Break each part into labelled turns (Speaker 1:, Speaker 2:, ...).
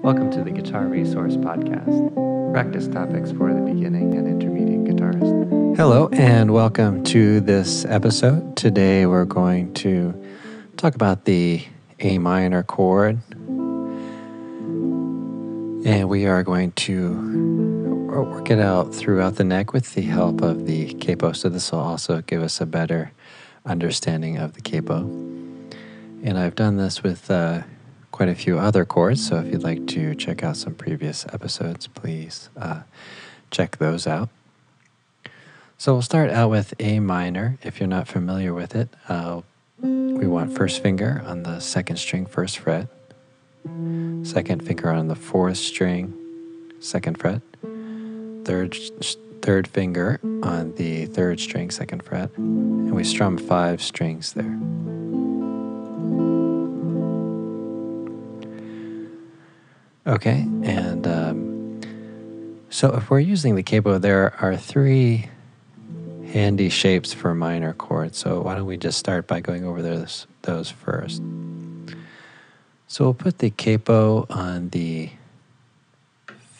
Speaker 1: Welcome to the Guitar Resource Podcast, practice topics for the beginning and intermediate guitarist. Hello, and welcome to this episode. Today we're going to talk about the A minor chord, and we are going to work it out throughout the neck with the help of the capo. So this will also give us a better understanding of the capo. And I've done this with quite a few other chords, so if you'd like to check out some previous episodes, please check those out. So we'll start out with A minor. If you're not familiar with it, we want first finger on the second string, first fret, second finger on the fourth string, second fret, third finger on the third string, second fret, and we strum 5 strings there. Okay, and so if we're using the capo, there are 3 handy shapes for minor chords. So why don't we just start by going over those first. So we'll put the capo on the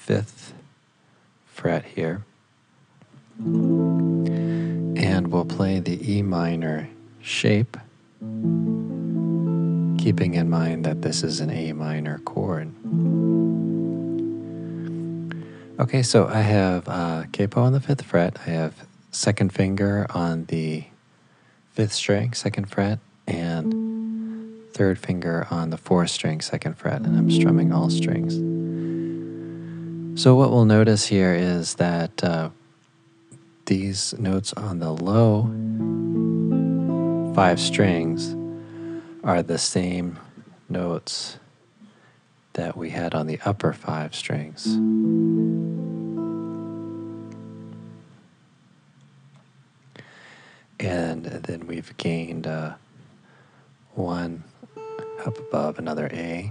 Speaker 1: 5th fret here, and we'll play the E minor shape, keeping in mind that this is an A minor chord. Okay, so I have capo on the 5th fret. I have second finger on the 5th string, second fret, and third finger on the 4th string, second fret, and I'm strumming all strings. So what we'll notice here is that these notes on the low 5 strings are the same notes that we had on the upper 5 strings. And then we've gained 1 up above, another A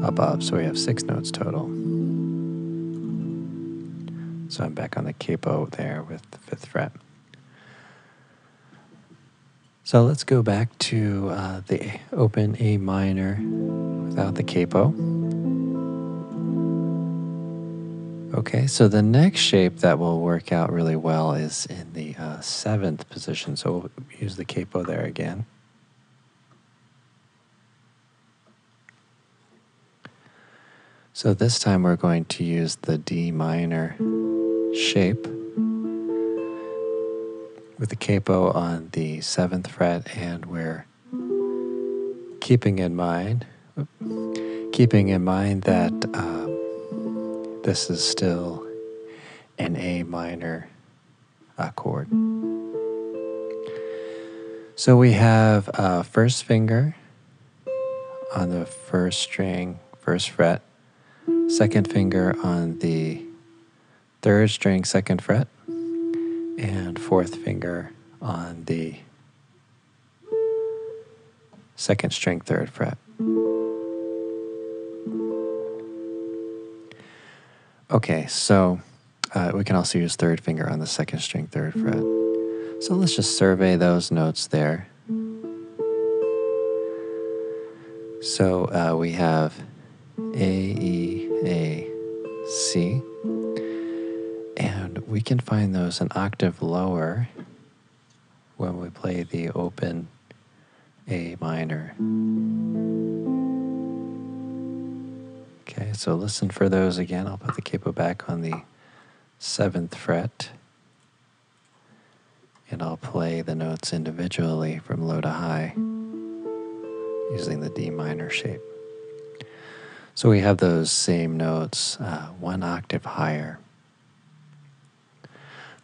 Speaker 1: above, so we have 6 notes total. So I'm back on the capo there with the 5th fret. So let's go back to the open A minor without the capo. Okay, so the next shape that will work out really well is in the 7th position. So we'll use the capo there again. So this time we're going to use the D minor shape with the capo on the 7th fret, and we're keeping in mind that this is still an A minor chord. So we have first finger on the first string, first fret, second finger on the third string, second fret, and fourth finger on the second string, third fret. Okay, so we can also use third finger on the second string, third fret. So let's just survey those notes there. So we have A, E, A, C, and we can find those an octave lower when we play the open A minor. Okay, so listen for those again. I'll put the capo back on the 7th fret, and I'll play the notes individually from low to high using the D minor shape. So we have those same notes, 1 octave higher.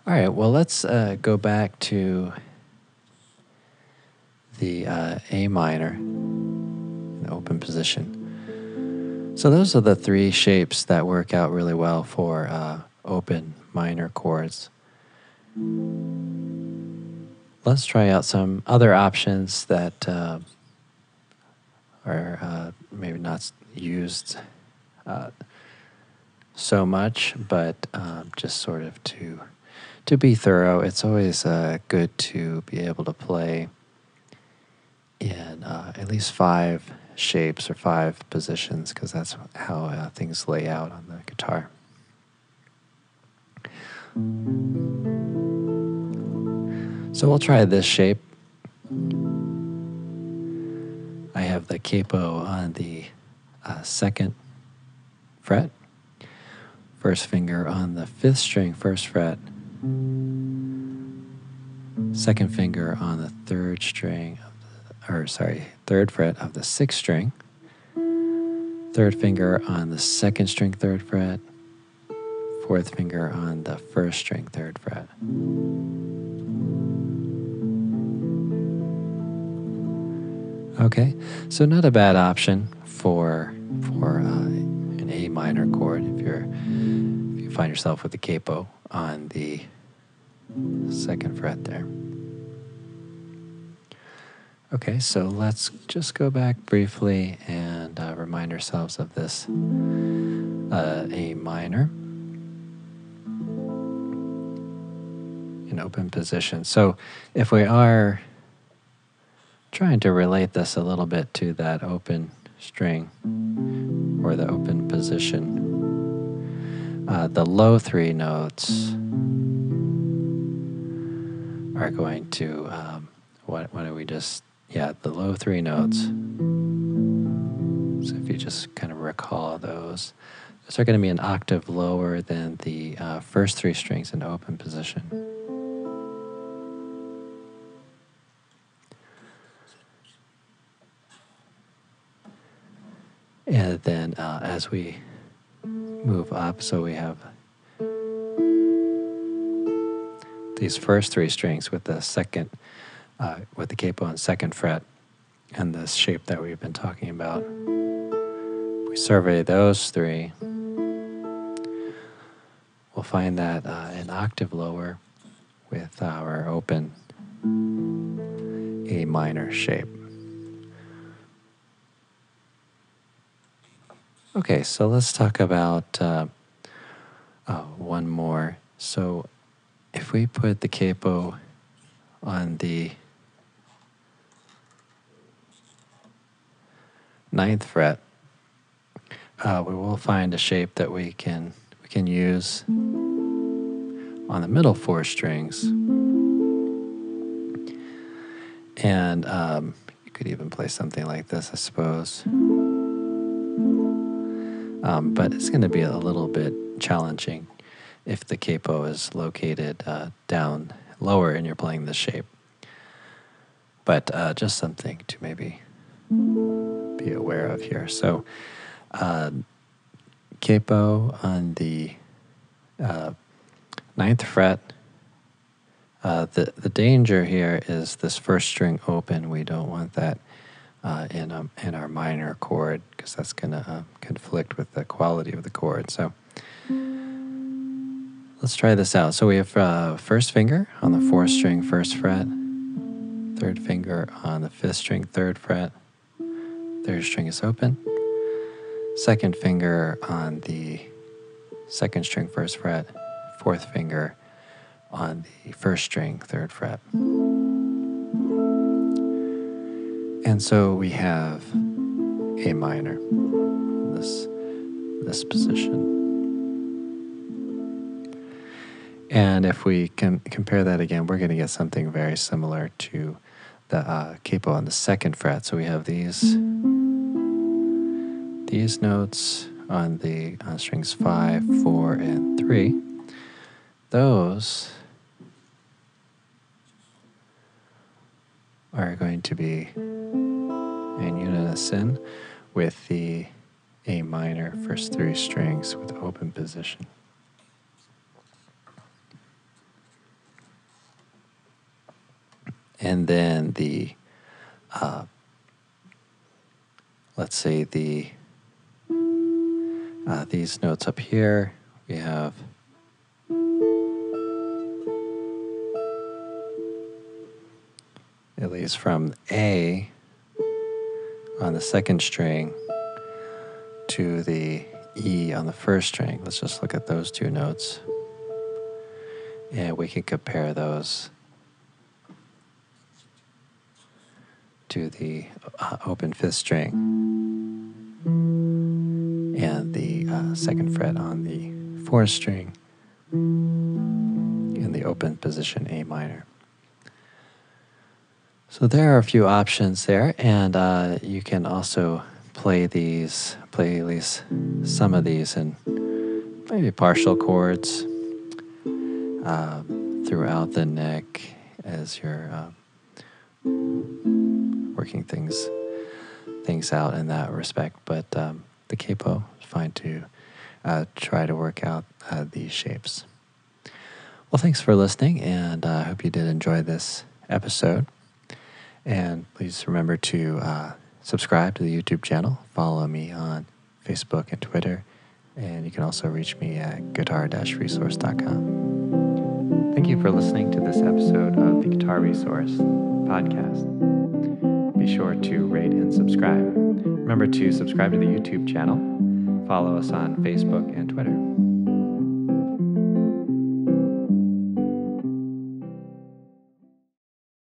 Speaker 1: All right, well, let's go back to the A minor in the open position. So those are the 3 shapes that work out really well for open minor chords. Let's try out some other options that are maybe not used so much, but just sort of to be thorough. It's always good to be able to play in at least 5 shapes or 5 positions, because that's how things lay out on the guitar. So we'll try this shape. I have the capo on the 2nd fret, first finger on the 5th string, 1st fret, second finger on the 3rd string, 3rd fret of the 6th string, 3rd finger on the 2nd string, 3rd fret, 4th finger on the 1st string, 3rd fret. Okay, so not a bad option for an A minor chord if you find yourself with the capo on the 2nd fret there. Okay, so let's just go back briefly and remind ourselves of this A minor in open position. So if we are trying to relate this a little bit to that open string or the open position, the low 3 notes are going to, the low 3 notes. So if you just kind of recall those are going to be an octave lower than the first 3 strings in open position. And then as we move up, so we have these first 3 strings with the second, with the capo on 2nd fret, and this shape that we've been talking about. If we survey those 3, we'll find that an octave lower with our open A minor shape. Okay, so let's talk about one more. So if we put the capo on the 9th fret, we will find a shape that we can use on the middle 4 strings. And you could even play something like this, I suppose. But it's going to be a little bit challenging if the capo is located down lower and you're playing this shape. But just something to maybe be aware of here. So capo on the 9th fret. The danger here is this first string open. We don't want that in our minor chord, because that's going to conflict with the quality of the chord. So let's try this out. So we have first finger on the 4th string, 1st fret, 3rd finger on the 5th string, 3rd fret, 3rd string is open, 2nd finger on the 2nd string, 1st fret, 4th finger on the 1st string, 3rd fret. And so we have A minor, this position. And if we can compare that again, we're going to get something very similar to the capo on the 2nd fret. So we have these notes on strings 5, 4, and 3. Those are going to be in unison with the A minor first 3 strings with open position. And then the, let's say these notes up here, we have at least from A on the 2nd string to the E on the 1st string. Let's just look at those 2 notes, and we can compare those to the open 5th string and the 2nd fret on the 4th string in the open position A minor. So there are a few options there, and you can also play at least some of these in maybe partial chords throughout the neck as you're working things out in that respect. But the capo is fine to try to work out these shapes. Well, thanks for listening, and I hope you did enjoy this episode. And please remember to subscribe to the YouTube channel, follow me on Facebook and Twitter, and you can also reach me at guitar-resource.com. Thank you for listening to this episode of the Guitar Resource podcast. Be sure to rate and subscribe. Remember to subscribe to the YouTube channel, follow us on Facebook and Twitter.